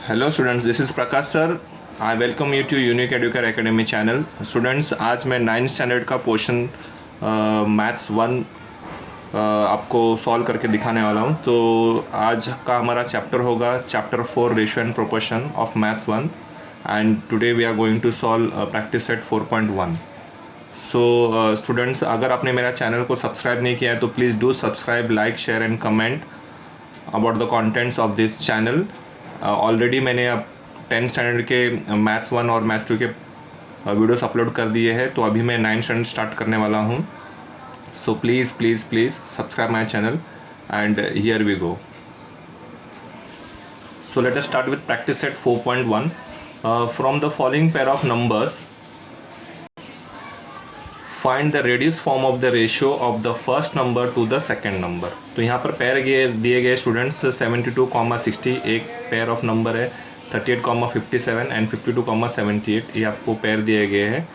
Hello students, this is Prakash sir. I welcome you to unique educare academy channel. Students, आज मैं 9th standard का portion maths 1 आपको solve करके दिखाने वाला हूँ। तो आज का हमारा चैप्टर होगा chapter 4 ratio and proportion of maths 1 and today we are going to solve practice set 4.1। So students, अगर आपने मेरा चैनल को सब्सक्राइब नहीं किया है तो please do subscribe, like, share and comment about the contents of this channel. Already मैंने अब 10th स्टैंडर्ड के मैथ्स 1 और मैथ्स 2 के वीडियोस अपलोड कर दिए हैं। तो अभी मैं 9th स्टैंडर्ड स्टार्ट करने वाला हूँ। So please please please subscribe my channel and here we go. So let us start with practice set 4.1। From the following pair of numbers find the reduced form of the ratio of the first number to the second number. तो यहाँ पर pair दिए गए students 72,60 एक pair of number है, 38,57 and 52,78 ये आपको pair दिए गए हैं।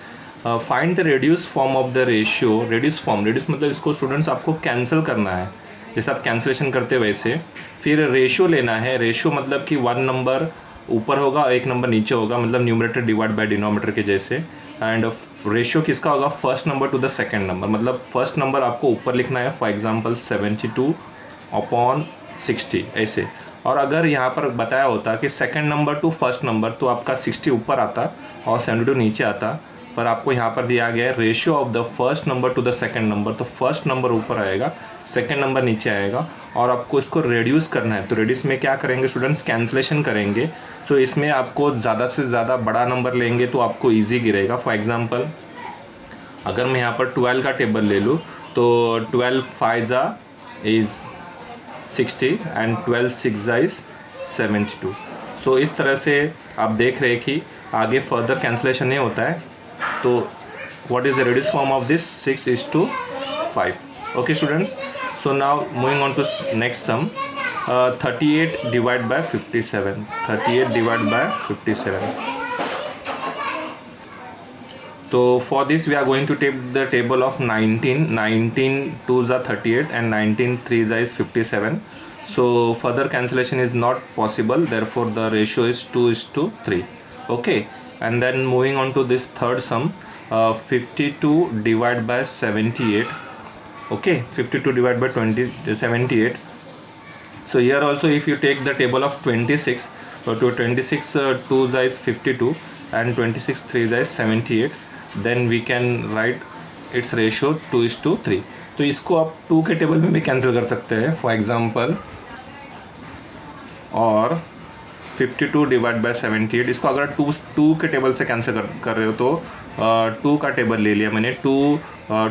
Find the reduced form of the ratio. Radius मतलब इसको स्टूडेंट्स आपको कैंसिल करना है, जैसे आप कैंसिलेशन करते वैसे। फिर रेशियो लेना है। रेशियो मतलब कि 1 नंबर ऊपर होगा और 1 नंबर नीचे होगा, मतलब न्यूमरेटर डिवाइड बाय डिनोमिनेटर के जैसे। एंड रेशियो किसका होगा? First number to the second number, मतलब फर्स्ट नंबर आपको ऊपर लिखना है, फॉर एग्जांपल 72/60 ऐसे। और अगर यहाँ पर बताया होता कि second number two first number, तो आपका 60 ऊपर आता और 72 नीचे आता। पर आपको यहाँ पर दिया गया है ratio of the first number to the second number, तो फर्स्ट नंबर ऊपर आएगा, सेकंड नंबर नीचे आएगा और आपको इसको रेड्यूस करना है। तो रेड्यूस में क्या करेंगे स्टूडेंट्स? कैंसिलेशन करेंगे। तो इसमें आपको ज़्यादा से ज़्यादा बड़ा नंबर लेंगे तो आपको ईजी गिरेगा। फॉर एग्जांपल अगर मैं यहाँ पर 12 का टेबल ले लूँ तो 12 5 इज़ 60 एंड 12 6 इज़ 72। सो इस तरह से आप देख रहे हैं कि आगे फर्दर कैंसिलेशन नहीं होता है। तो what is the reduced form of this? 6:5. Okay students, so now moving on to next sum. 38 divided by 57. 38 divided by 57. So for this we are going to take the table of 19. 19 2s are 38 and 19 3s is 57. So further cancellation is not possible, therefore the ratio is 2:3. Okay, and then moving on to this third sum, 52 divided by 78. Okay, 52 divided by 78. So here also if you take the table of 26, to 26 2s is 52 and 26 3s is 78, then we can write its ratio 2:3. तो इसको आप 2 के table में भी cancel कर सकते हैं, for example. और 52 डिवाइड बाय 78, इसको अगर 2 के टेबल से कैंसिल कर रहे हो तो 2 का टेबल ले लिया मैंने। 2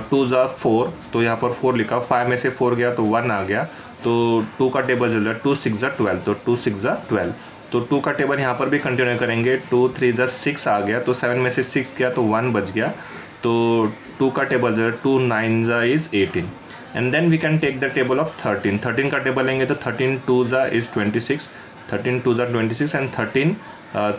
2s are 4, तो यहाँ पर 4 लिखा, 5 में से 4 गया तो 1 आ गया, तो 2 का टेबल चल रहा है। 2 6 12, तो 2 6 12, तो 2 का टेबल यहाँ पर भी कंटिन्यू करेंगे। 2 3 6 आ गया, तो 7 में से 6 गया तो 1 बच गया, तो 2 का टेबल चल रहा है। 2 9 is 18 and then we can take the table of 13। 13 का टेबल लेंगे तो 13 2s is 26, 13 2s are 26 and 13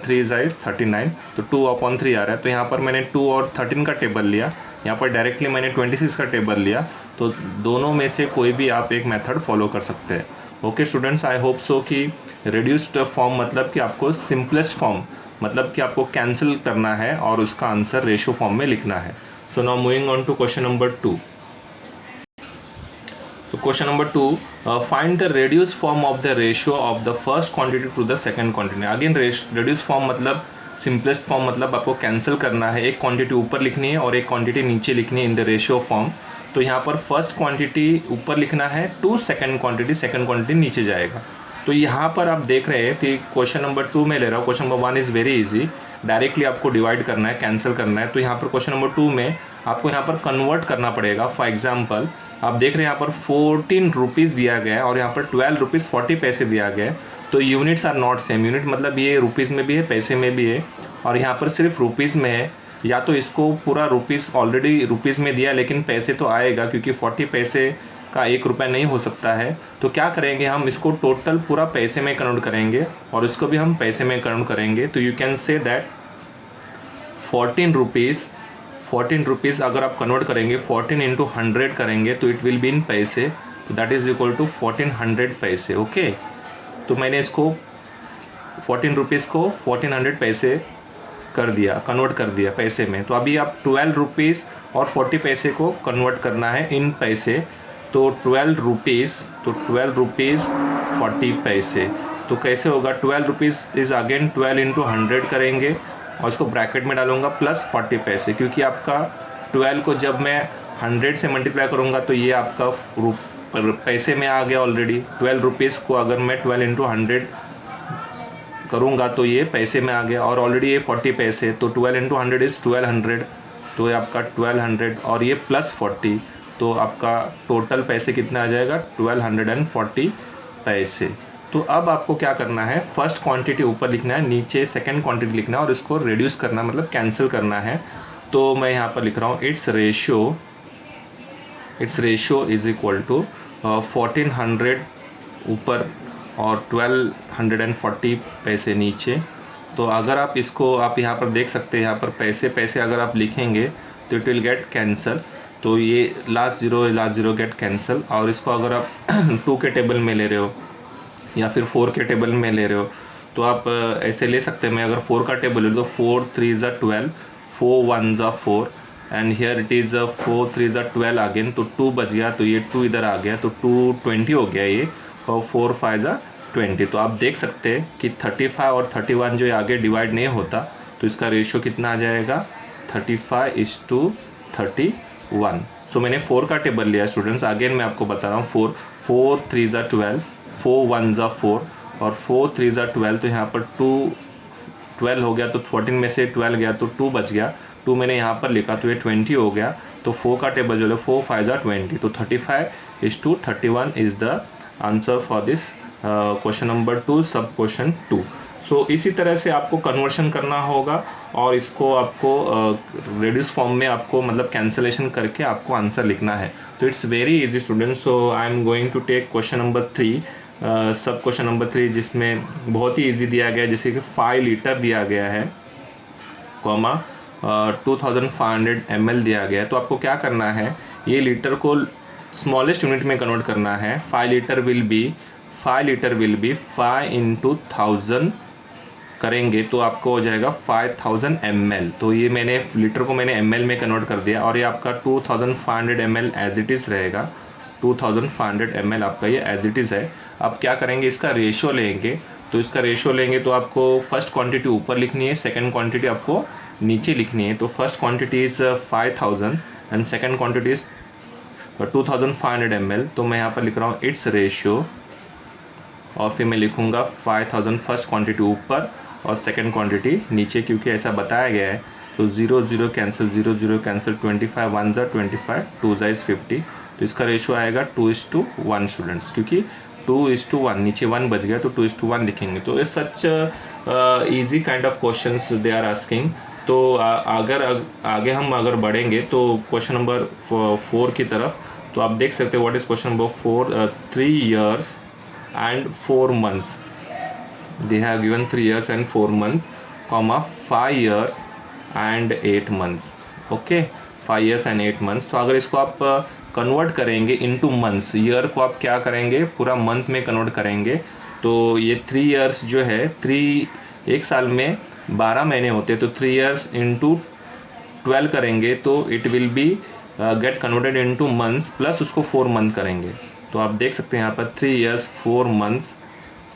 3s is 39, तो 2/3 आ रहा है। तो यहाँ पर मैंने 2 और 13 का टेबल लिया, यहाँ पर डायरेक्टली मैंने 26 का टेबल लिया। तो दोनों में से कोई भी आप एक मेथड फॉलो कर सकते हैं। Okay students, I hope so कि रिड्यूस्ड फॉर्म मतलब कि आपको सिंपलेस्ट फॉर्म मतलब कि आपको कैंसिल करना है और उसका आंसर रेशियो फॉर्म में लिखना है। So now moving on to question number 2। So question number 2, find the reduced form of the ratio of the first quantity to the second quantity. Again reduced form मतलब simplest form मतलब आपको cancel करना है, एक quantity ऊपर लिखनी है और एक क्वांटिटी नीचे लिखनी है इन द रेशियो फॉर्म। तो यहाँ पर फर्स्ट क्वांटिटी ऊपर लिखना है टू सेकंड क्वांटिटी नीचे जाएगा। तो यहाँ पर आप देख रहे हैं कि क्वेश्चन नंबर 2 में ले रहा हूँ। Question number 1 is very easy, directly आपको डिवाइड करना है, कैंसिल करना है। तो यहाँ पर क्वेश्चन नंबर 2 में आपको यहाँ पर कन्वर्ट करना पड़ेगा। फॉर एग्जांपल आप देख रहे हैं यहाँ पर 14 रुपीज़ दिया गया है और यहाँ पर 12 रुपीज़ 40 पैसे दिया गया है। तो units are not same. Unit मतलब ये रुपीज़ में भी है, पैसे में भी है, और यहाँ पर सिर्फ रुपीज़ में है। या तो इसको पूरा रुपीज़ ऑलरेडी रुपीज़ में दिया लेकिन पैसे तो आएगा, क्योंकि 40 पैसे का 1 रुपया नहीं हो सकता है। तो क्या करेंगे, हम इसको टोटल पूरा पैसे में कन्वर्ट करेंगे और इसको भी हम पैसे में कन्वर्ट करेंगे। तो you can say that 14 rupees अगर आप कन्वर्ट करेंगे 14 इंटू 100 करेंगे तो इट विल बी इन पैसे, तो दैट इज़ इक्वल टू 1400 पैसे। ओके, तो मैंने इसको 14 रुपीज़ को 1400 पैसे कर दिया, कन्वर्ट कर दिया पैसे में। तो अभी आप 12 रुपीज़ और 40 पैसे को कन्वर्ट करना है इन पैसे। तो 12 रुपीज़ 40 पैसे। तो कैसे होगा, 12 रुपीज़ इज़ अगेन 12 इंटू 100 करेंगे और इसको ब्रैकेट में डालूंगा प्लस 40 पैसे, क्योंकि आपका 12 को जब मैं 100 से मल्टीप्लाई करूँगा तो ये आपका पैसे में आ गया ऑलरेडी। 12 रुपीज़ को अगर मैं 12 इंटू 100 करूँगा तो ये पैसे में आ गया, और ऑलरेडी ये 40 पैसे, तो 12 इंटू 100 इज़ 1200, तो ये आपका 1200 और ये प्लस 40, तो आपका टोटल पैसे कितना आ जाएगा 1240 पैसे। तो अब आपको क्या करना है, फर्स्ट क्वांटिटी ऊपर लिखना है, नीचे सेकंड क्वांटिटी लिखना है और इसको रिड्यूस करना मतलब कैंसिल करना है। तो मैं यहाँ पर लिख रहा हूँ its ratio is equal to 1400 ऊपर और 1240 पैसे नीचे। तो अगर आप इसको आप यहाँ पर देख सकते हैं, यहाँ पर पैसे अगर आप लिखेंगे तो इट विल गेट कैंसल, तो ये लास्ट ज़ीरो गेट कैंसल। और इसको अगर आप 2 के टेबल में ले रहे हो या फिर 4 के टेबल में ले रहे हो तो आप ऐसे ले सकते हैं। मैं अगर 4 का टेबल ले तो 4 3 ज़ा 12, 4 1 ज़ा 4 एंड हियर इट इज़ 4 3 ज़ा 12 अगेन, तो 2 बच गया, तो ये 2 इधर आ गया, तो 2 20 हो गया ये, और 4 5 ज़ा 20। तो आप देख सकते हैं कि 35 और 31 जो आगे डिवाइड नहीं होता, तो इसका रेशियो कितना आ जाएगा 35:31। सो मैंने 4 का टेबल लिया स्टूडेंट्स, अगेन मैं आपको बता रहा हूँ 4 3 ज़ा 12, 4 1 ज़ा 4 और 4 3 ज़ा 12, तो यहाँ पर 2 12 हो गया, तो 14 में से 12 गया तो 2 बच गया, 2 मैंने यहाँ पर लिखा तो ये 20 हो गया। तो 4 का टेबल जो है 4 5 ज़ा 20, तो 35:31 is the answer for this question number 2 सब क्वेश्चन 2। सो इसी तरह से आपको कन्वर्शन करना होगा और इसको आपको रेड्यूस फॉर्म में आपको मतलब कैंसलेशन करके आपको आंसर लिखना है। तो it's very easy students. So I am going to take question number 3, sub question number 3, जिसमें बहुत ही इजी दिया गया है, जैसे कि 5 लीटर दिया गया है, कॉमा 2500 ml दिया गया है। तो आपको क्या करना है, ये लीटर को स्मॉलेस्ट यूनिट में कन्वर्ट करना है। 5 लीटर विल बी 5 into 1000 करेंगे तो आपको हो जाएगा 5000 ml। तो ये मैंने लीटर को मैंने ml में कन्वर्ट कर दिया, और ये आपका 2500 ml एज इट इज़ रहेगा। 2500 ml आपका ये एज इट इज़ है। अब क्या करेंगे, इसका रेशियो लेंगे। तो इसका रेशियो लेंगे तो आपको फर्स्ट क्वांटिटी ऊपर लिखनी है, सेकंड क्वांटिटी आपको नीचे लिखनी है। तो first quantity is 5000 and second quantity is 2500 ml। तो मैं यहाँ पर लिख रहा हूँ इट्स रेशियो, और फिर मैं लिखूँगा 5000 फर्स्ट क्वांटिटी ऊपर और सेकंड क्वांटिटी नीचे, क्योंकि ऐसा बताया गया है। तो 0 0 कैंसिल, 0 0 कैंसिल, 25 1 ज़ा 25, 2 ज़ा इज़ 50। तो इसका रेशियो आएगा 2:1 स्टूडेंट्स, क्योंकि 2:1 नीचे 1 बच गया तो 2:1 लिखेंगे। तो इस such easy kind of questions they are asking. तो अगर आगे हम अगर बढ़ेंगे तो क्वेश्चन नंबर 4 की तरफ, तो आप देख सकते हैं what is question number 4। 3 years and 4 months, they have given 3 years and 4 months, comma 5 years and 8 months। Okay, 5 years and 8 months। तो अगर इसको आप कन्वर्ट करेंगे इनटू मंथ्स, ईयर को आप क्या करेंगे पूरा मंथ में कन्वर्ट करेंगे। तो ये 3 years जो है, 1 साल में 12 महीने होते, तो 3 years इंटू 12 करेंगे तो it will be get converted into months, plus उसको 4 मंथ करेंगे। तो आप देख सकते हैं यहाँ पर 3 years 4 months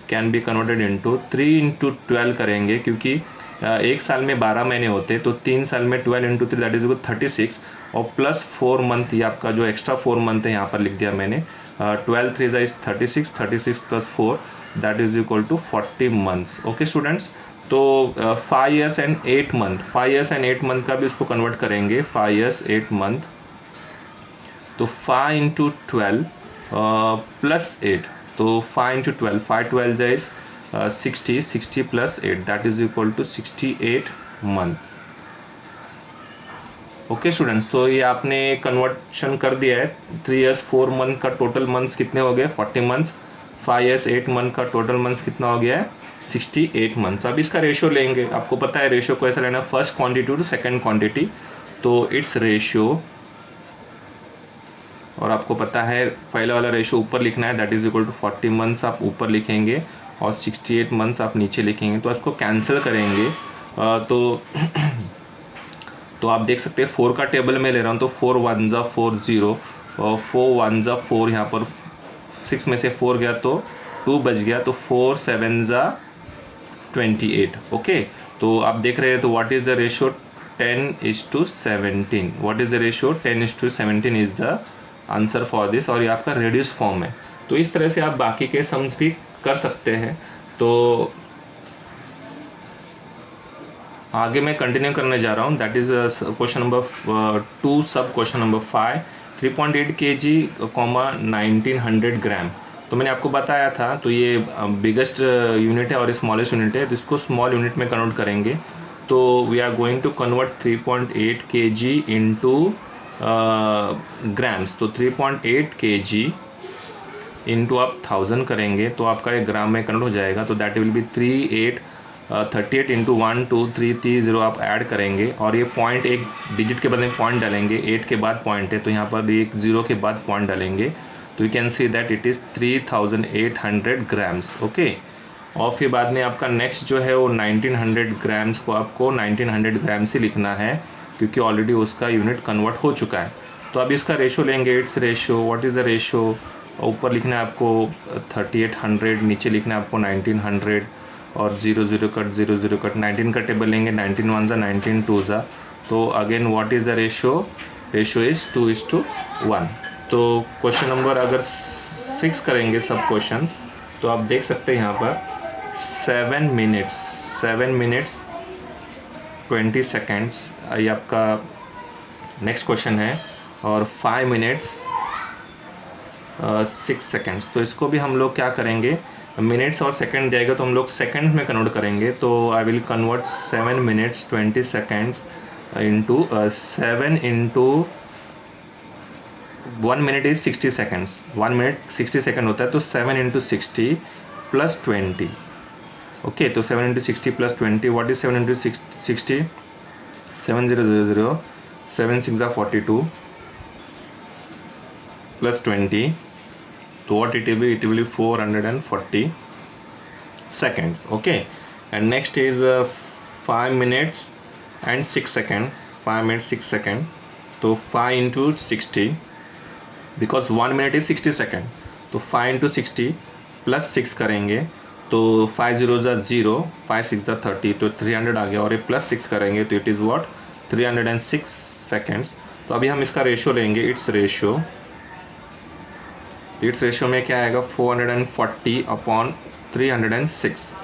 can be converted into 3 into 12 करेंगे, क्योंकि 1 साल में 12 महीने होते, तो 3 साल में 12 into 3 दैट इज 36, और प्लस 4 मंथ, ये आपका जो एक्स्ट्रा 4 मंथ है यहाँ पर लिख दिया मैंने। 12 3 is 36, 36 plus 4 that is equal to 40 months। Okay students, तो 5 years and 8 month, 5 years and 8 month का भी उसको कन्वर्ट करेंगे, 5 years 8 month। तो 5 into 12 प्लस 8, तो 5 into 12, 5 12 is 60, 60 plus 8 that is equal to 68 months। Okay students, तो ये आपने कन्वर्शन कर दिया है। 3 years 4 month का टोटल मंथ्स कितने हो गए 40 months, 5 years 8 month का टोटल मंथ्स कितना हो गया है 68 months। अब इसका रेशियो लेंगे, आपको पता है रेशियो को ऐसा लेना, first quantity to second quantity. तो इट्स रेशियो, और आपको पता है पहला वाला रेशियो ऊपर लिखना है, that is equal to 40 months आप ऊपर लिखेंगे, और 68 मंथ्स आप नीचे लिखेंगे तो इसको कैंसिल करेंगे तो आप देख सकते हैं 4 का टेबल में ले रहा हूँ तो 4 1 ज़ा 4 0 और 4 1 ज़ा 4, यहाँ पर 6 में से 4 गया तो 2 बच गया, तो 4 7 ज़ा 28। ओके, तो आप देख रहे हैं तो what is the ratio 10:17। What is the ratio 10:17 is the answer for this, और ये आपका रेड्यूस फॉर्म है। तो इस तरह से आप बाकी के सम्स भी कर सकते हैं। तो आगे मैं कंटिन्यू करने जा रहा हूँ, दैट इज़ क्वेश्चन नंबर 2 सब क्वेश्चन नंबर 5 3.8 kg, 1900 ग्राम। तो मैंने आपको बताया था, तो ये बिगेस्ट यूनिट है और स्मॉलेस्ट यूनिट है, तो इसको स्मॉल यूनिट में कन्वर्ट करेंगे। तो we are going to convert 3.8 kg into grams. तो 3.8 kg इनटू आप 1000 करेंगे तो आपका एक ग्राम में कन्वर्ट हो जाएगा। तो दैट विल बी 38 इंटू 1 2 3 3 0 आप ऐड करेंगे, और ये पॉइंट एक डिजिट के बाद में पॉइंट डालेंगे, 8 के बाद पॉइंट है तो यहाँ पर एक 0 के बाद पॉइंट डालेंगे, तो you can see that it is 3800 grams. Okay, और फिर बाद में आपका नेक्स्ट जो है वो 1900 ग्राम्स को आपको 1900 ग्राम्स ही लिखना है, क्योंकि ऑलरेडी उसका यूनिट कन्वर्ट हो चुका है। तो अभी इसका रेशो लेंगे, it's ratio, what is the ratio, ऊपर लिखना है आपको 3800, नीचे लिखना है आपको 1900, और 0 0 कट 0 0 कट 19 का टेबल लेंगे, 19 1 ज़ा 19 2 ज़ा। तो again what is the ratio, ratio is 2:1। तो क्वेश्चन नंबर अगर 6 करेंगे सब क्वेश्चन, तो आप देख सकते हैं यहाँ पर 7 मिनट्स 20 सेकेंड्स ये आपका नेक्स्ट क्वेश्चन है, और 5 मिनट्स 6 सेकेंड्स। तो इसको भी हम लोग क्या करेंगे, मिनट्स और सेकंड जाएगा तो हम लोग सेकंड में कन्वर्ट करेंगे। तो I will convert 7 minutes 20 seconds into 7 into 1 minute is 60 seconds, 1 minute 60 second होता है, तो 7 इंटू 60 प्लस 20। ओके, तो 7 into 60 plus 20, what is 7 into 60, 7000, 7 6 ज़ा 42 प्लस 20, तो what it will be 440 seconds. Okay, and next is 5 minutes and 6 second, 5 minutes 6 second, तो 5 into 60, because 1 minute is 60 second, तो 5 into 60 plus 6 करेंगे, तो 5 0 ज़ा 0, 5 6 ज़ा 30, तो 300 आ गया, और ये प्लस 6 करेंगे तो इट इज़ व्हाट 306 सेकेंड्स। तो अभी हम इसका रेशो लेंगे, इट्स रेशो, इट्स रेशो में क्या आएगा 440 अपॉन 306,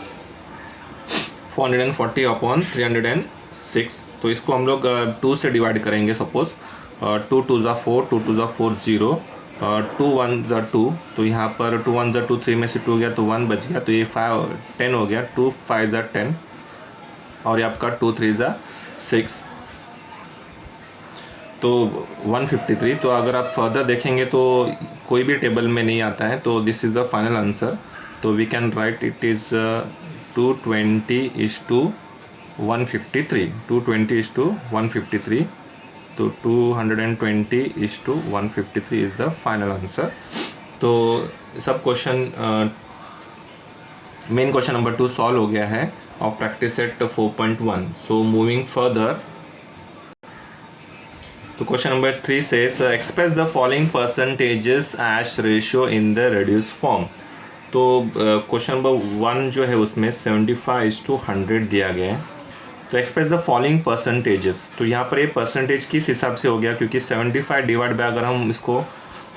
440 अपॉन 306। तो इसको हम लोग 2 से डिवाइड करेंगे, सपोज 2 2 ज़ा 4, 2 2 ज़ा 4 0, 2 1 ज़ा 2, तो यहाँ पर 2 1 ज़ा 2, 3 में से 2 गया तो 1 बच गया, तो ये 5 10 हो गया, 2 5 ज़ा 10, और ये आपका 2 3 ज़ा 6, तो 153। तो अगर आप फर्दर देखेंगे तो कोई भी टेबल में नहीं आता है, तो this is the final answer. तो we can write it is 220:153, 220:153, तो 220:153 इज़ द फाइनल आंसर। तो सब question main question number 2 solve हो गया है of practice set 4.1। So moving further, तो question number 3 says express the following percentages as ratio in the reduced form। तो question number 1 जो है उसमें 75:100 दिया गया है, तो एक्सप्रेस द फॉलोइंग परसेंटेजेस। तो यहाँ पर ये परसेंटेज किस हिसाब से हो गया, क्योंकि 75 डिवाइड बाय, अगर हम इसको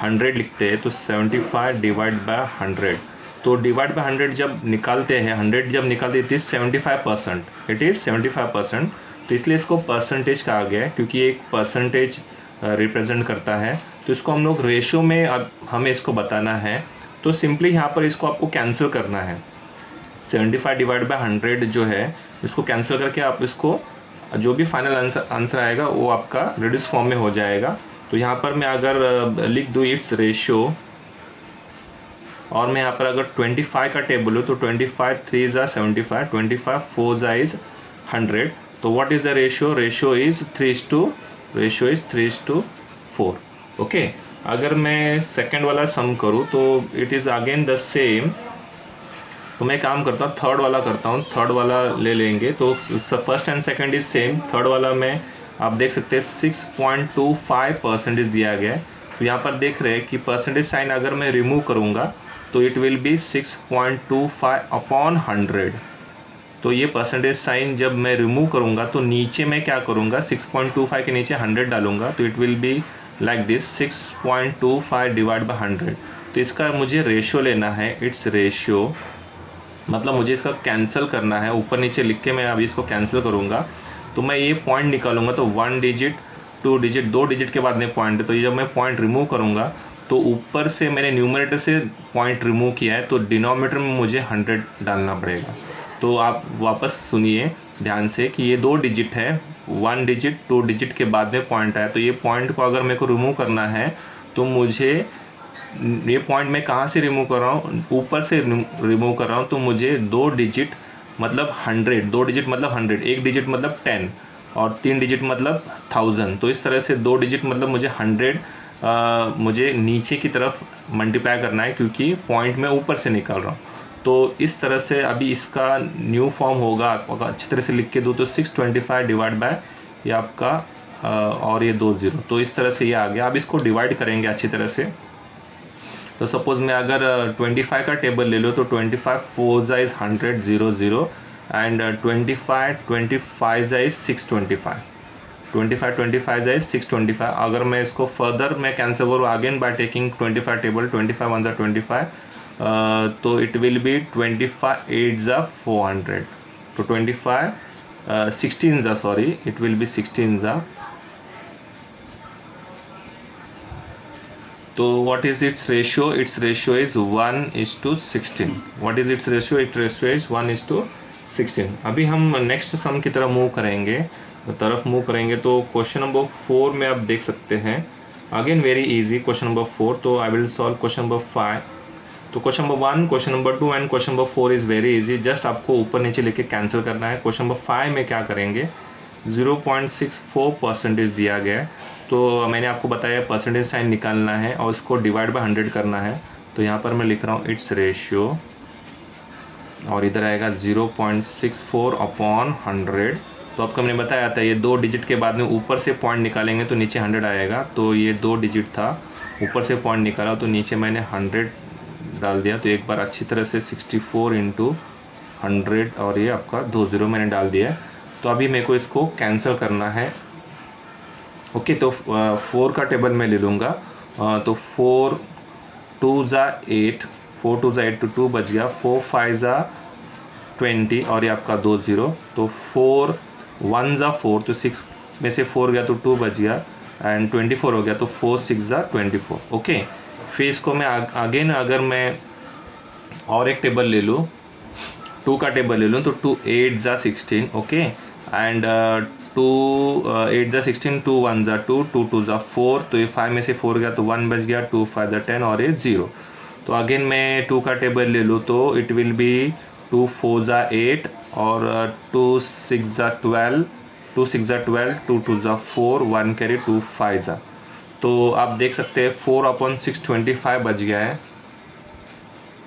100 लिखते हैं तो 75 डिवाइड बाय 100, तो डिवाइड बाय 100 जब निकालते हैं, 100 जब निकालते हैं, इट इज़ 75%, इट इज़ 75%। तो इसलिए इसको परसेंटेज कहा गया है, क्योंकि एक परसेंटेज रिप्रेजेंट करता है। तो इसको हम लोग रेशो में अब हमें इसको बताना है, तो सिंपली यहाँ पर इसको आपको कैंसिल करना है। 75 डिवाइड बाय 100 जो है इसको कैंसिल करके आप इसको जो भी फाइनल आंसर आएगा वो आपका रेड्यूस फॉर्म में हो जाएगा। तो यहाँ पर मैं अगर लिख दूँ इट्स रेशो, और मैं यहाँ पर अगर 25 का टेबल हो तो 25 3 ज़ा 75, 25 4 ज़ा इज़ 100, तो what is the ratio, ratio is 3:4। Okay, अगर मैं सेकंड वाला सम करूँ तो it is again the same, तो मैं काम करता हूँ, थर्ड वाला करता हूँ, थर्ड वाला ले लेंगे। तो first and second is same, third वाला में आप देख सकते हैं 6.25% दिया गया है। तो यहाँ पर देख रहे हैं कि परसेंटेज साइन अगर मैं रिमूव करूँगा तो इट विल बी 6.25/100। तो ये परसेंटेज साइन जब मैं रिमूव करूँगा तो नीचे मैं क्या करूँगा, 6.25 के नीचे 100 डालूंगा, तो it will be like this 6.25 divide by 100। तो इसका मुझे रेशियो लेना है, इट्स रेशियो मतलब मुझे इसका कैंसिल करना है, ऊपर नीचे लिख के मैं अभी इसको कैंसिल करूँगा। तो मैं ये पॉइंट निकालूंगा, तो 1 डिजिट 2 डिजिट 2 डिजिट के बाद में पॉइंट है। तो ये जब मैं पॉइंट रिमूव करूँगा तो ऊपर से मैंने न्यूमरेटर से पॉइंट रिमूव किया है, तो डिनोमिनेटर में मुझे 100 डालना पड़ेगा। तो आप वापस सुनिए ध्यान से कि ये 2 डिजिट है, 1 डिजिट 2 डिजिट के बाद में पॉइंट आया। तो ये पॉइंट को अगर मेरे को रिमूव करना है तो मुझे ये पॉइंट मैं कहाँ से रिमूव कर रहा हूँ, ऊपर से रिमूव कर रहा हूँ। तो मुझे 2 डिजिट मतलब 100, 2 डिजिट मतलब 100, 1 डिजिट मतलब 10 और 3 डिजिट मतलब 1000। तो इस तरह से 2 डिजिट मतलब मुझे 100 मुझे नीचे की तरफ मल्टीप्लाई करना है, क्योंकि पॉइंट मैं ऊपर से निकाल रहा हूँ। तो इस तरह से अभी इसका न्यू फॉर्म होगा, अगर अच्छी तरह से लिख के दो तो 625 डिवाइड बाय ये आपका और ये 2 0। तो इस तरह से ये आ गया। अब इसको डिवाइड करेंगे अच्छी तरह से। तो सपोज़ मैं अगर 25 का टेबल ले लो तो 25 4 इज़ 100 0 0 एंड 25 इज़ 625, 25 इज़ 625। अगर मैं इसको फर्दर मैं कैंसिल करूँ अगेन बाय टेकिंग 25 टेबल, 25 1 25, तो इट विल बी 25 8 400। तो 25 16 सॉरी इट विल बी 16। तो what is it's ratio, it's ratio is 1:16। What is it's ratio, it's ratio is 1:16। अभी हम नेक्स्ट सम की तरफ मूव करेंगे, तो क्वेश्चन नंबर 4 में आप देख सकते हैं again very easy question number 4। तो I will solve question number 5। तो question number 1, question number 2 and question number 4 is very easy, just आपको ऊपर नीचे लेके कैंसिल करना है। क्वेश्चन नंबर 5 में क्या करेंगे, 0.64% दिया गया है। तो मैंने आपको बताया परसेंटेज साइन निकालना है और उसको डिवाइड बाय 100 करना है। तो यहाँ पर मैं लिख रहा हूँ इट्स रेशियो और इधर आएगा 0.64/100। तो आपको मैंने बताया था ये 2 डिजिट के बाद में ऊपर से पॉइंट निकालेंगे तो नीचे 100 आएगा। तो ये 2 डिजिट था, ऊपर से पॉइंट निकाला तो नीचे मैंने 100 डाल दिया। तो एक बार अच्छी तरह से 64 × 100 और ये आपका 2 0 मैंने डाल दिया है। तो अभी मेरे को इसको कैंसिल करना है। ओके, तो 4 का टेबल मैं ले लूँगा। तो 4 2 8, 4 2 8 तो 2 बच गया, 4 5 20 और ये आपका 2 0। तो 4 1 4, तो 6 में से 4 गया तो 2 बच गया एंड 24 हो गया। तो 4 6 24। ओके, फिर इसको मैं अगेन अगर मैं और एक टेबल ले लूँ, 2 का टेबल ले लूँ, तो 2 8 16। Okay, and 2 8 16, 2 1 2, 2 2 4। तो ये 5 में से 4 गया तो 1 बच गया, 2 5 10 और ये 0। तो अगेन मैं 2 का टेबल ले लूँ तो इट विल बी 2 4 8 और 2 6 12, 2 6 12, 2 2 4, 1 कैरी 2 5। तो आप देख सकते हैं 4/625 बच गया है।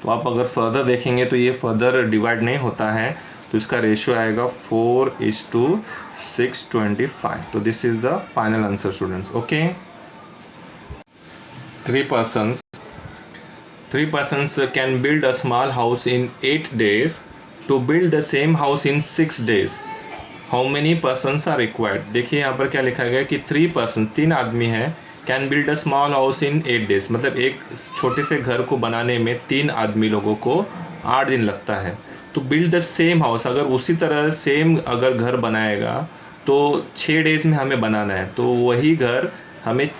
तो आप अगर फर्दर देखेंगे तो ये फर्दर डिवाइड नहीं होता है, तो इसका रेशियो आएगा 4:625। तो this is the final answer students. Okay, 3 persons can build a small house in 8 days. To build the same house in 6 days, how many persons are required? देखिए यहाँ पर क्या लिखा गया कि 3 person, 3 आदमी हैं, can build a small house in 8 days। मतलब एक छोटे से घर को बनाने में 3 आदमी लोगों को 8 दिन लगता है। तो बिल्ड द सेम हाउस, अगर उसी तरह सेम अगर घर बनाएगा तो 6 days में हमें बनाना है। तो वही घर हमें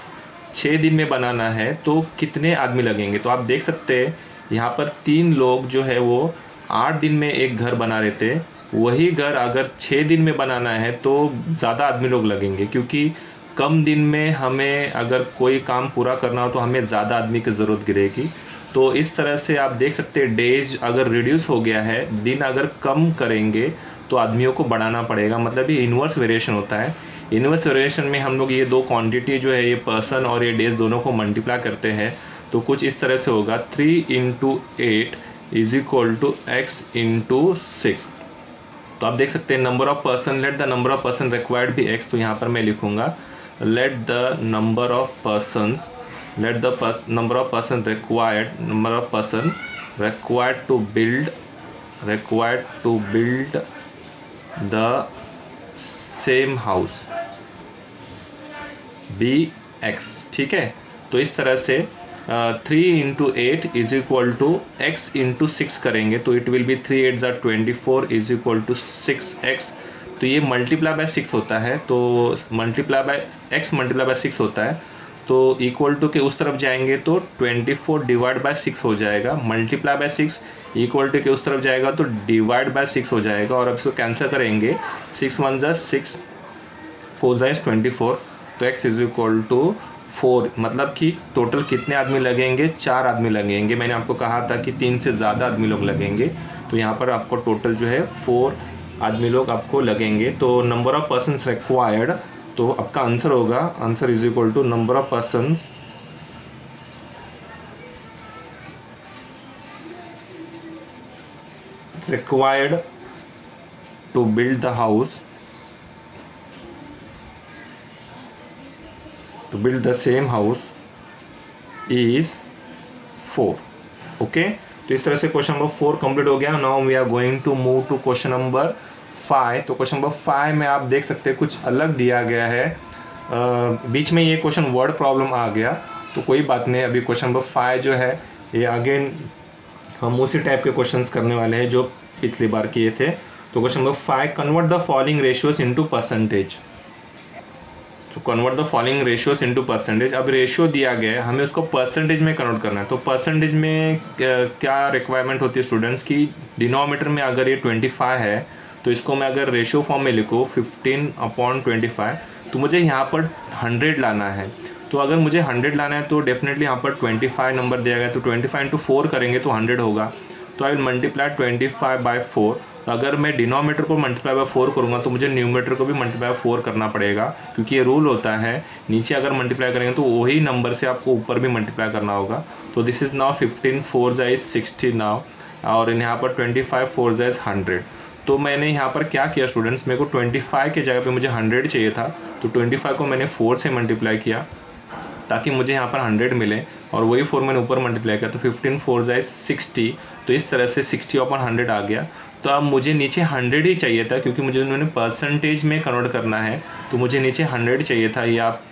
6 दिन में बनाना है, तो कितने आदमी लगेंगे? तो आप देख सकते हैं यहाँ पर 3 लोग जो है वो 8 दिन में एक घर बना रहे थे। वही घर अगर 6 दिन में बनाना है तो ज़्यादा आदमी लोग लगेंगे, क्योंकि कम दिन में हमें अगर कोई काम पूरा करना हो तो हमें ज़्यादा आदमी की ज़रूरत गिरेगी। तो इस तरह से आप देख सकते हैं डेज अगर रिड्यूस हो गया है, दिन अगर कम करेंगे तो आदमियों को बढ़ाना पड़ेगा। मतलब ये इन्वर्स वेरिएशन होता है। इन्वर्स वेरिएशन में हम लोग ये 2 क्वांटिटी जो है ये पर्सन और ये डेज दोनों को मल्टीप्लाई करते हैं, तो कुछ इस तरह से होगा 3 × 8 is equal to x into 6। तो आप देख सकते हैं number of person, let the number of person required भी x, तो यहाँ पर मैं लिखूंगा let the number of persons, let the number of person required, number of person required to build the same house be x। ठीक है, तो इस तरह से 3 into 8 is equal to x into 6 करेंगे तो इट विल बी 3 8 ज़ा 24 is equal to 6x। तो ये मल्टीप्लाई बाय 6 होता है, तो multiply by x multiply by 6 होता है, तो इक्वल टू के उस तरफ जाएंगे तो 24 डिवाइड बाय 6 हो जाएगा, मल्टीप्लाई बाय 6 इक्वल टू के उस तरफ जाएगा तो डिवाइड बाय 6 हो जाएगा। और अब इसको कैंसिल करेंगे, 6 1 ज़ा 6, 4 ज़ा 24, तो x इज इक्वल टू 4। मतलब कि टोटल कितने आदमी लगेंगे, 4 आदमी लगेंगे। मैंने आपको कहा था कि 3 से ज़्यादा आदमी लोग लगेंगे, तो यहाँ पर आपको टोटल जो है 4 आदमी लोग आपको लगेंगे। तो नंबर ऑफ पर्सन्स रिक्वायर्ड, तो आपका आंसर होगा, answer is equal to number of persons required to build the house, to build the same house is 4। Okay, तो इस तरह से क्वेश्चन नंबर 4 कंप्लीट हो गया। Now we are going to move to question number 5। तो question number 5 में आप देख सकते हैं कुछ अलग दिया गया है, बीच में ये क्वेश्चन वर्ड प्रॉब्लम आ गया, तो कोई बात नहीं। अभी क्वेश्चन नंबर 5 जो है ये अगेन हम उसी टाइप के क्वेश्चंस करने वाले हैं जो पिछली बार किए थे। तो question number 5, convert the following ratios into percentage. तो convert the following ratios into percentage. अब रेशियो दिया गया है, हमें उसको परसेंटेज में कन्वर्ट करना है। तो परसेंटेज में क्या रिक्वायरमेंट होती है स्टूडेंट्स की, डिनोमीटर में अगर ये 25 है तो इसको मैं अगर रेशियो फॉर्म में लिखूँ 15/25, तो मुझे यहाँ पर 100 लाना है। तो अगर मुझे 100 लाना है तो डेफिनेटली यहाँ पर 25 नंबर दिया गया, तो 25 इंटू 4 करेंगे तो 100 होगा। तो आई विल मल्टीप्लाई 25 बाय 4। अगर मैं डिनोमीटर को मल्टीप्लाई बाय 4 करूँगा तो मुझे न्यूमेटर को भी मल्टीप्लाई बाय 4 करना पड़ेगा, क्योंकि ये रूल होता है नीचे अगर मल्टीप्लाई करेंगे तो वही नंबर से आपको ऊपर भी मल्टीप्लाई करना होगा। तो दिस इज़ नाउ 15 4 ज़ा इज 60 नाउ, और यहाँ पर 25 4 ज़ा इज 100। तो मैंने यहाँ पर क्या किया स्टूडेंट्स, मेरे को 25 के जगह पे मुझे 100 चाहिए था, तो 25 को मैंने 4 से मल्टीप्लाई किया ताकि मुझे यहाँ पर 100 मिले, और वही 4 मैंने ऊपर मल्टीप्लाई किया, तो 15 4 ज़ा इज 60। तो इस तरह से 60/100 आ गया। तो अब मुझे नीचे 100 ही चाहिए था, क्योंकि मुझे उन्होंने परसेंटेज में कन्वर्ट करना है, तो मुझे नीचे 100 चाहिए था। ये आप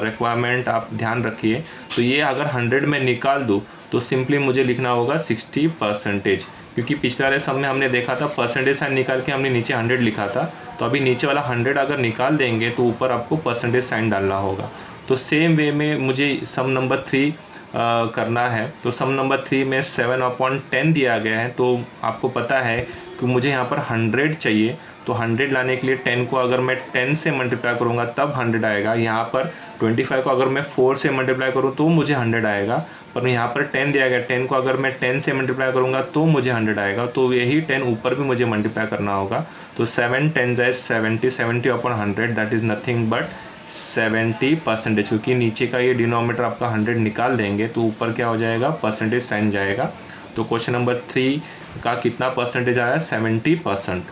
रिक्वायरमेंट आप ध्यान रखिए। तो ये अगर 100 में निकाल दूँ तो सिंपली मुझे लिखना होगा 60%, क्योंकि पिछले वाले सम में हमने देखा था परसेंटेज साइन निकाल के हमने नीचे 100 लिखा था। तो अभी नीचे वाला 100 अगर निकाल देंगे तो ऊपर आपको परसेंटेज साइन डालना होगा। तो सेम वे में मुझे सम नंबर 3 करना है। तो सम नंबर 3 में 7/10 दिया गया है, तो आपको पता है कि मुझे यहाँ पर 100 चाहिए। तो 100 लाने के लिए 10 को अगर मैं 10 से मल्टीप्लाई करूँगा तब 100 आएगा। यहाँ पर 25 को अगर मैं 4 से मल्टीप्लाई करूँ तो मुझे 100 आएगा, पर यहाँ पर 10 दिया गया, 10 को अगर मैं 10 से मल्टीप्लाई करूँगा तो मुझे 100 आएगा। तो यही 10 ऊपर भी मुझे मल्टीप्लाई करना होगा। तो 7 10 ज़ा 70, 70/100 दैट इज़ नथिंग बट 70%, क्योंकि नीचे का ये डिनोमीटर आपका 100 निकाल देंगे तो ऊपर क्या हो जाएगा, परसेंटेज साइन जाएगा। तो क्वेश्चन नंबर 3 का कितना परसेंटेज आया, 70%।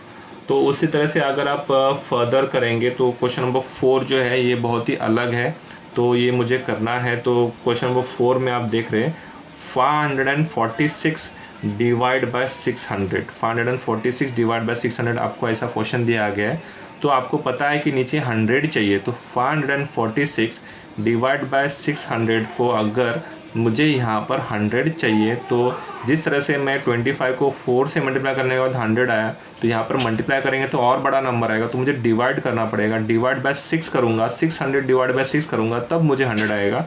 तो उसी तरह से अगर आप फर्दर करेंगे तो क्वेश्चन नंबर 4 जो है ये बहुत ही अलग है, तो ये मुझे करना है। तो क्वेश्चन नंबर 4 में आप देख रहे हैं 546 डिवाइड बाय 600, 546 डिवाइड बाय 600 आपको ऐसा क्वेश्चन दिया गया है। तो आपको पता है कि नीचे 100 चाहिए, तो 546 डिवाइड बाय 600 को अगर मुझे यहाँ पर 100 चाहिए, तो जिस तरह से मैं 25 को 4 से मल्टीप्लाई करने के बाद 100 आया, तो यहाँ पर मल्टीप्लाई करेंगे तो और बड़ा नंबर आएगा, तो मुझे डिवाइड करना पड़ेगा। डिवाइड बाय 6 करूँगा, 600 डिवाइड बाय 6 करूँगा तब मुझे 100 आएगा।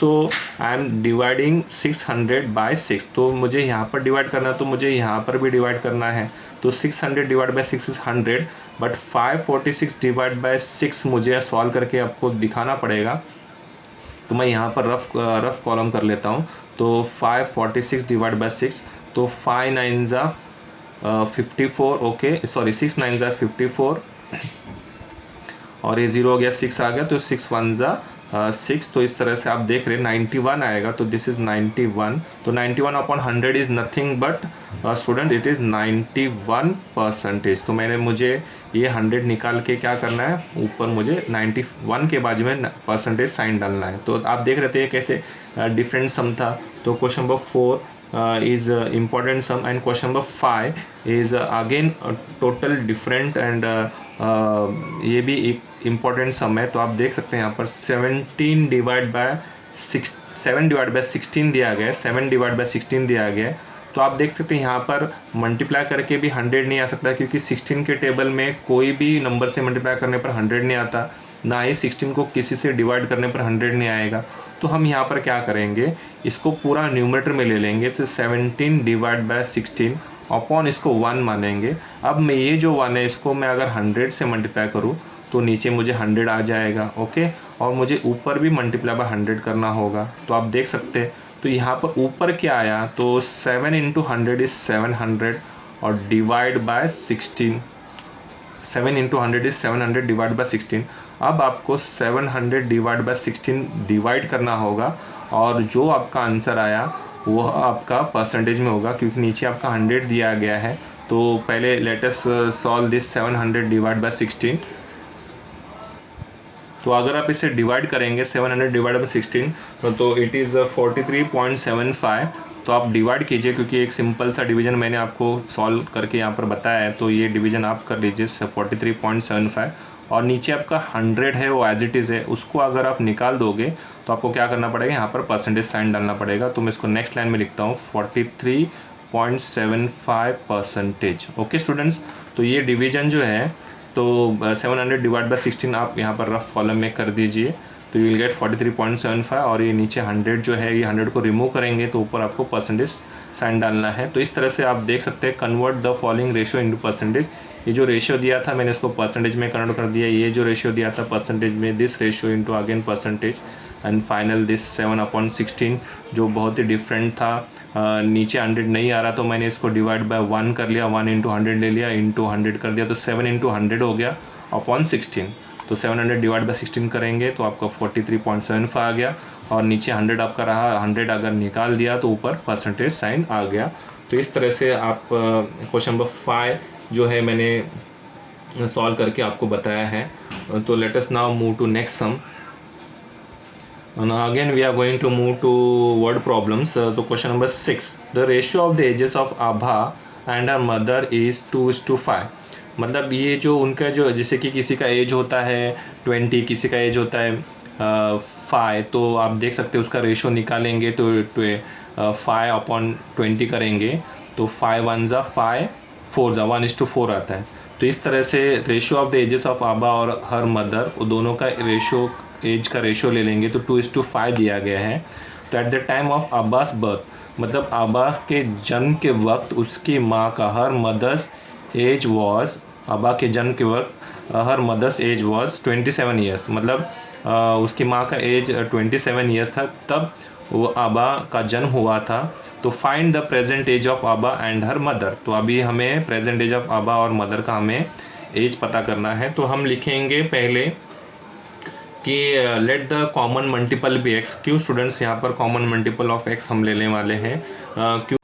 सो आई एम डिवाइडिंग 600 बाय 6। तो मुझे यहाँ पर डिवाइड करना है तो मुझे यहाँ पर भी डिवाइड करना है। तो 600 divide by 6 is 100, but 546 divide by 6 मुझे सॉल्व करके आपको दिखाना पड़ेगा। तो मैं यहाँ पर रफ कॉलम कर लेता हूँ। तो 546 डिवाइड बाय 6, तो 5 9 ज़ा 54, ओके सॉरी 6 9 ज़ा 54, और ये 0 हो गया, 6 आ गया, तो 6 1 ज़ा 6। तो इस तरह से आप देख रहे हैं 91 आएगा, तो दिस इज़ 91। तो 91/100 is nothing but student it is 91%। तो मैंने मुझे ये 100 निकाल के क्या करना है, ऊपर मुझे 91 के बाजू में परसेंटेज साइन डालना है। तो आप देख रहे थे कैसे डिफरेंट सम था। तो question number 4 is important sum, and question number 5 is again total different and ये भी एक इम्पॉर्टेंट सम है। तो आप देख सकते हैं यहाँ पर 7 डिवाइड बाय 16 दिया गया है, 7 डिवाइड बाय 16 दिया गया है। तो आप देख सकते हैं यहाँ पर मल्टीप्लाई करके भी 100 नहीं आ सकता, क्योंकि 16 के टेबल में कोई भी नंबर से मल्टीप्लाई करने पर 100 नहीं आता, ना ही 16 को किसी से डिवाइड करने पर 100 नहीं आएगा। तो हम यहाँ पर क्या करेंगे, इसको पूरा न्यूमरेटर में ले लेंगे। तो 17 डिवाइड बाय 16 अपॉन इसको 1 मानेंगे। अब मैं ये जो 1 है इसको मैं अगर 100 से मल्टीप्लाई करूँ तो नीचे मुझे 100 आ जाएगा। ओके, और मुझे ऊपर भी मल्टीप्लाई बाय 100 करना होगा। तो आप देख सकते हैं, तो यहाँ पर ऊपर क्या आया, तो 7 इंटू 100 इज़ 700 और divide by 16, 7 into 100 is 700 divide by 16। अब आपको 700 डिवाइड बाय 16 डिवाइड करना होगा, और जो आपका आंसर आया वो आपका परसेंटेज में होगा, क्योंकि नीचे आपका 100 दिया गया है। तो पहले let us solve this 700 divide by 16। तो अगर आप इसे डिवाइड करेंगे 700 डिवाइड बाय 16 तो इट इज़ 43.75। तो आप डिवाइड कीजिए, क्योंकि एक सिंपल सा डिवीजन मैंने आपको सॉल्व करके यहाँ पर बताया है। तो ये डिवीजन आप कर लीजिए 43.75, और नीचे आपका 100 है वो एज इट इज़ है, उसको अगर आप निकाल दोगे तो आपको क्या करना पड़ेगा, यहाँ पर परसेंटेज साइन डालना पड़ेगा। तो मैं इसको नेक्स्ट लाइन में लिखता हूँ 43.75%। ओके स्टूडेंट्स, तो ये डिवीजन जो है तो 700 डिवाइड बाय 16 आप यहाँ पर रफ कॉलम में कर दीजिए, तो यू विल गेट 43.75। और ये नीचे 100 जो है, ये 100 को रिमूव करेंगे तो ऊपर आपको परसेंटेज साइन डालना है। तो इस तरह से आप देख सकते हैं, convert the following ratio into percentage. ये जो रेशियो दिया था मैंने इसको परसेंटेज में कन्वर्ट कर दिया, ये जो रेशियो दिया था परसेंटेज में, this ratio into again percentage, and final this 7/16 जो बहुत ही डिफरेंट था। नीचे 100 नहीं आ रहा तो मैंने इसको डिवाइड बाय 1 कर लिया, 1 इंटू 100 ले लिया, इंटू 100 कर दिया, तो 7 इंटू 100 हो गया अपॉन 16। तो 700 डिवाइड बाय 16 करेंगे तो आपका 43.75 आ गया, और नीचे 100 आपका रहा, 100 अगर निकाल दिया तो ऊपर परसेंटेज साइन आ गया। तो इस तरह से आप क्वेश्चन नंबर 5 जो है मैंने सॉल्व करके आपको बताया है। तो let us now move to next sum. Now again we are going to move to word problems. तो question number 6, the ratio of the ages of Abha and her mother is 2:5। मतलब ये जो उनका जो, जैसे कि किसी का एज होता है 20, किसी का एज होता है 5, तो आप देख सकते हैं उसका रेशो निकालेंगे तो 5/20 करेंगे तो 5 1 ज़ा 5, 4 ज़ा 1:4 आता है। तो इस तरह से ratio of the ages of Abha और हर मदर, वो दोनों का रेशो, एज का रेशो ले लेंगे तो 2:5 दिया गया है। तो eight the time of Abbas birth, मतलब अब्बा के जन्म के वक्त उसकी माँ का, हर मदर्स एज वॉज, अब्बा के जन्म के वक्त her mother's age was 27 years, मतलब उसकी माँ का एज 27 ईयर्स था तब वो अब्बा का जन्म हुआ था। तो find the present age of Abha and her mother. तो अभी हमें प्रेजेंट एज ऑफ अब्बा और मदर का हमें एज पता करना है। तो हम लिखेंगे पहले कि let the common multiple be x. क्यों स्टूडेंट्स, यहाँ पर कॉमन मल्टीपल ऑफ एक्स हम लेने वाले हैं। क्यों,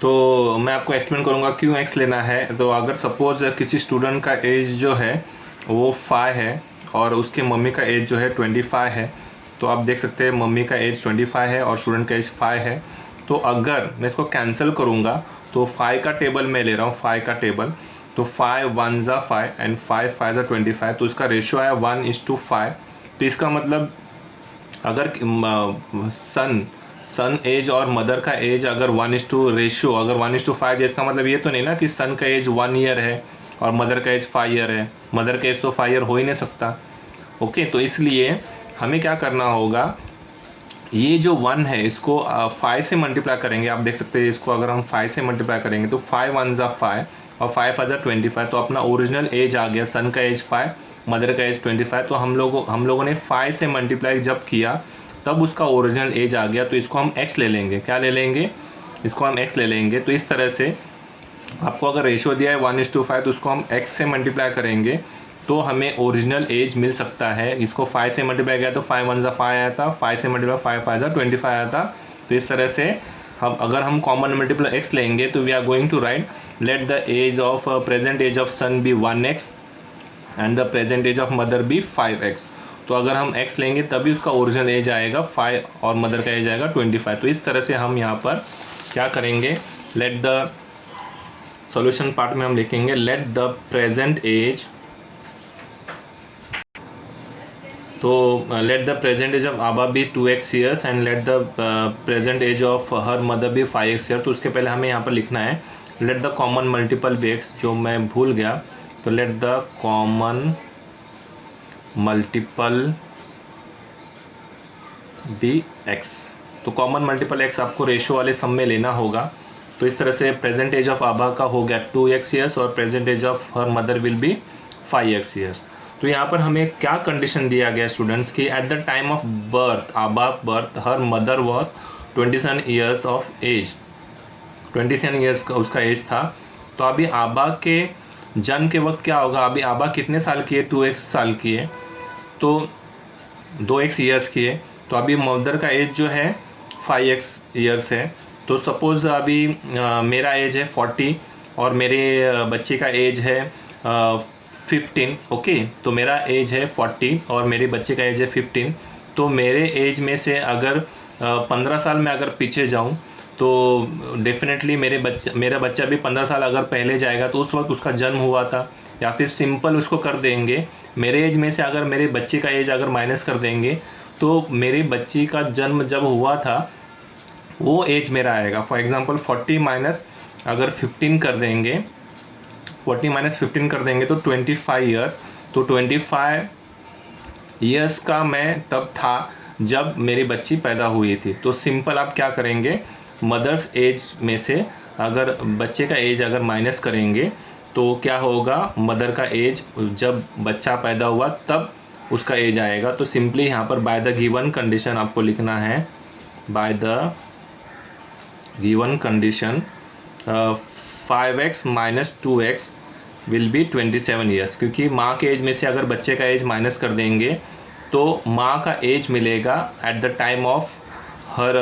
तो मैं आपको एक्सप्लेन करूँगा क्यों एक्स लेना है। तो अगर सपोज किसी स्टूडेंट का एज जो है वो 5 है और उसके मम्मी का एज जो है 25 है, तो आप देख सकते हैं मम्मी का एज 25 है और स्टूडेंट का एज 5 है। तो अगर मैं इसको कैंसिल करूँगा तो 5 का टेबल मैं ले रहा हूँ, 5 का टेबल, तो 5 1 ज़ा 5 एंड 5 5 ज़ा 25, तो इसका रेशियो आया 1:5। तो इसका मतलब अगर सन एज और मदर का एज अगर 1:, रेशियो अगर 1:5, इसका मतलब ये तो नहीं ना कि सन का एज 1 ईयर है और मदर का एज 5 ईयर है। मदर का एज तो 5 ईयर हो ही नहीं सकता। ओके, तो इसलिए हमें क्या करना होगा, ये जो 1 है इसको 5 से मल्टीप्लाई करेंगे। आप देख सकते हैं इसको अगर हम 5 से मल्टीप्लाई करेंगे तो 5 1 ज़ा 5 और 5 5 ज़ा 25, तो अपना ओरिजिनल एज आ गया। सन का एज 5, मदर का एज 25। तो हम लोगों ने 5 से मल्टीप्लाई जब किया तब उसका ओरिजिनल एज आ गया। तो इसको हम x ले लेंगे। क्या ले लेंगे, इसको हम x ले लेंगे। तो इस तरह से आपको अगर रेशियो दिया है 1:5 तो उसको हम x से मल्टीप्लाई करेंगे तो हमें ओरिजिनल एज मिल सकता है। इसको 5 से मल्टीप्लाई किया तो 5 1 ज़ा 5 आया था, 5 से मल्टीप्लाई 5 5 ज़ा 25 आया था। तो इस तरह से अगर हम कॉमन मल्टीपल x लेंगे तो we are going to write let the age of present age of son be 1x and the present age of mother be 5x। तो अगर हम x लेंगे तभी उसका ओरिजिनल एज आएगा 5 और मदर का एज आएगा 25। तो इस तरह से हम यहाँ पर क्या करेंगे, लेट द सॉल्यूशन पार्ट में हम लिखेंगे लेट द प्रेजेंट एज, तो let the present age of Aba be 2x years and let the present age of her mother be 5x year. तो उसके पहले हमें यहाँ पर लिखना है let the common multiple be x, जो मैं भूल गया। तो let the common multiple be x, तो कॉमन मल्टीपल x आपको रेशो वाले सम में लेना होगा। तो इस तरह से प्रेजेंट एज ऑफ आबा का हो गया 2x ईयर्स और present age of her mother will be 5x years. तो यहाँ पर हमें क्या कंडीशन दिया गया स्टूडेंट्स की at the time of birth, Aba birth, her mother was 27 years of age, 27 years का उसका एज था। तो अभी आबा के जन्म के वक्त क्या होगा, अभी आबा कितने साल की है, 2x साल की है, तो 2x ईयर्स की है। तो अभी मदर का एज जो है 5x ईयर्स है। तो सपोज़ अभी मेरा एज है 40 और मेरे बच्चे का एज है 15, ओके। तो मेरा एज है 40 और मेरे बच्चे का एज है 15। तो मेरे एज में से अगर 15 साल में अगर पीछे जाऊं तो डेफिनेटली मेरा बच्चा भी 15 साल अगर पहले जाएगा तो उस वक्त उसका जन्म हुआ था। या फिर सिंपल उसको कर देंगे, मेरे एज में से अगर मेरे बच्चे का एज अगर माइनस कर देंगे तो मेरे बच्चे का जन्म जब हुआ था वो एज मेरा आएगा। फॉर एग्जांपल 40 माइनस अगर 15 कर देंगे, 40 माइनस 15 कर देंगे तो 25 ईयर्स। तो 25 ईयर्स का मैं तब था जब मेरी बच्ची पैदा हुई थी। तो सिंपल आप क्या करेंगे, मदर्स एज में से अगर बच्चे का एज अगर माइनस करेंगे तो क्या होगा, मदर का एज जब बच्चा पैदा हुआ तब उसका एज आएगा। तो सिंपली यहाँ पर बाय द गिवन कंडीशन आपको लिखना है, by the given condition 5x minus 2x will be 27 years. क्योंकि माँ के एज में से अगर बच्चे का एज माइनस कर देंगे तो माँ का एज मिलेगा eight the time of her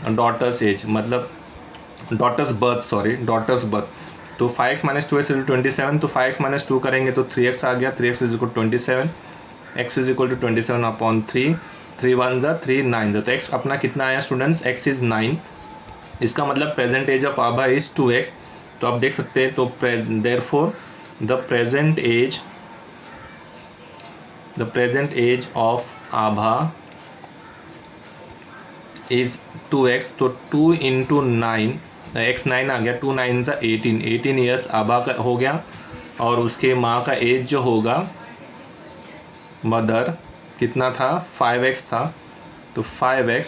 daughters as, मतलब डॉटर्स बर्थ। तो 5x माइनस 2x इज 27। तो 5x माइनस 2 करेंगे तो 3x आ गया, 3x is equal 27, x is equal to 27 upon 3, 3 1 ज़ा 3 9 ज़ा। तो x अपना कितना आया स्टूडेंट्स, x इज़ 9। इसका मतलब present age of Abha is 2x। तो आप देख सकते हैं, तो therefore the present age of Abha is 2x। तो 2 इंटू 9, x 9 आ गया, 2 9 ज़ा 18 ईयर्स आभा का हो गया। और उसके माँ का एज जो होगा मदर कितना था, 5x था। तो 5x,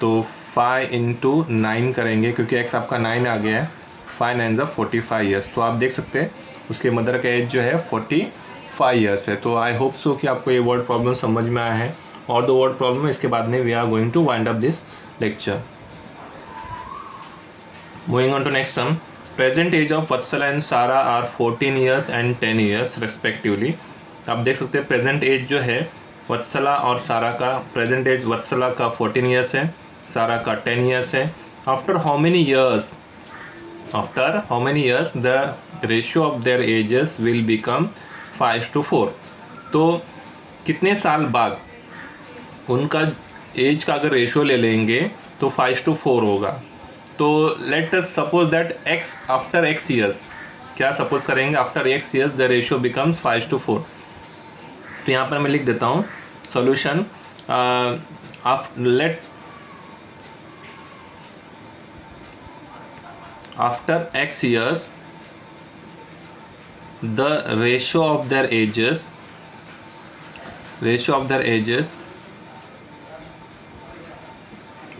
तो 5 इंटू 9 करेंगे क्योंकि x आपका 9 आ गया है, 5 9 ज़ा 45 ईयर्स। तो आप देख सकते हैं उसके मदर का एज जो है 45 ईयर्स है। तो आई होप सो कि आपको ये वर्ड प्रॉब्लम समझ में आया है। और दो वर्ड प्रॉब्लम है, इसके बाद में we are going to wind up this lecture. Moving on to next sum, present age of Vatsala and Sara are 14 years and 10 years respectively. आप देख सकते हैं प्रेजेंट एज जो है वत्सला और सारा का, प्रेजेंट एज वत्सला का 14 ईयर्स है, सारा का 10 ईयर्स है। After how many years the ratio of their edges will become 5:4। तो कितने साल बाद उनका एज का अगर रेशियो ले लेंगे तो 5:4 होगा। तो let us suppose that x after x years, क्या सपोज करेंगे, after x years the ratio becomes 5:4। तो यहाँ पर मैं लिख देता हूँ solution, let after x years the ratio of their ages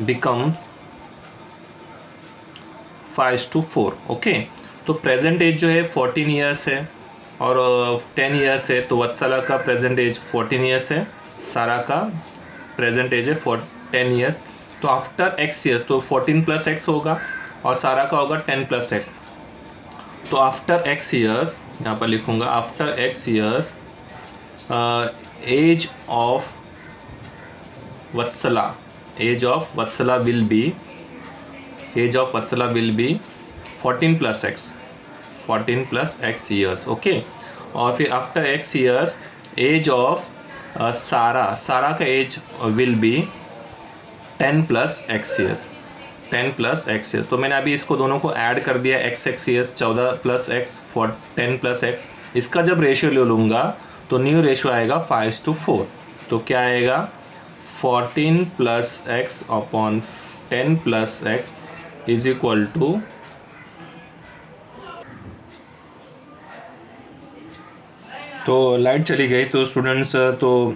becomes 5:4। Okay, तो प्रेजेंट एज जो है 14 ईयर्स है और 10 ईयर्स है। तो वत्सला का प्रेजेंट एज 14 ईयर्स है, सारा का प्रेजेंट एज है 10 ईयर्स। तो आफ्टर x ईयर्स तो 14 प्लस x होगा और सारा का होगा 10 प्लस x। तो आफ्टर x ईयर्स, यहाँ पर लिखूँगा after x years age of Vatsala will be age of Vatsala will be 14 plus x years, okay. और फिर after x years age of Sara का age will be 10 plus x years, 10 plus x years. तो मैंने अभी इसको दोनों को ऐड कर दिया, x years 14 plus x 10 plus x. इसका जब रेशियो ले लूँगा तो न्यू रेशियो आएगा 5:4। तो क्या आएगा 14 plus x upon 10 plus x is equal to, तो लाइट चली गई। तो स्टूडेंट्स तो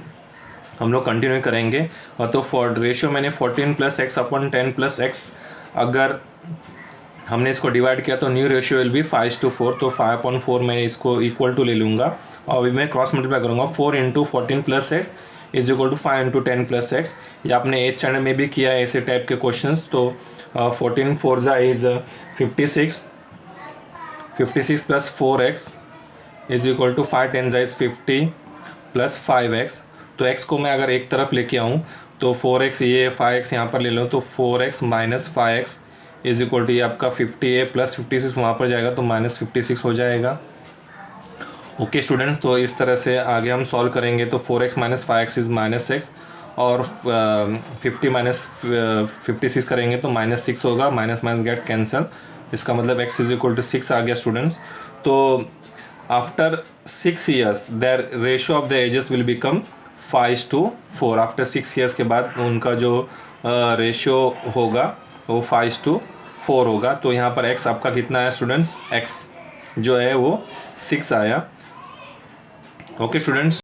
हम लोग कंटिन्यू करेंगे। तो फॉर रेशियो मैंने 14 plus x upon 10 plus x, अगर हमने इसको डिवाइड किया तो न्यू रेशियो विल बी 5:4। तो 5/4 मैं इसको इक्वल टू ले लूँगा और अभी मैं क्रॉस मल्टीप्लाई करूँगा। 4 into 14 plus x is equal to 5 into 10 plus x. ये आपने 8th स्टैंडर्ड में भी किया है ऐसे टाइप के क्वेश्चंस। तो 14 4 जा is 56, 56 plus 4x is equal to 5 10 जा इज 50 प्लस 5x। तो x को मैं अगर एक तरफ लेके आऊँ तो 4x, ये 5x यहाँ पर ले लो, तो 4x minus 5x is equal to ये आपका 50 है प्लस 56 वहाँ पर जाएगा तो माइनस 56 हो जाएगा। ओके स्टूडेंट्स, तो इस तरह से आगे हम सॉल्व करेंगे। तो 4x minus 5x is minus x और 50 माइनस 56 करेंगे तो माइनस 6 होगा, माइनस माइनस गेट कैंसल, इसका मतलब x इज इक्वल टू 6 आ गया स्टूडेंट्स। तो after 6 years their ratio of the ages will become 5:4। After 6 years के बाद उनका जो रेशियो होगा वो 5:4 होगा। तो यहाँ पर x आपका कितना है स्टूडेंट्स, x जो है वो 6 आया। Okay students.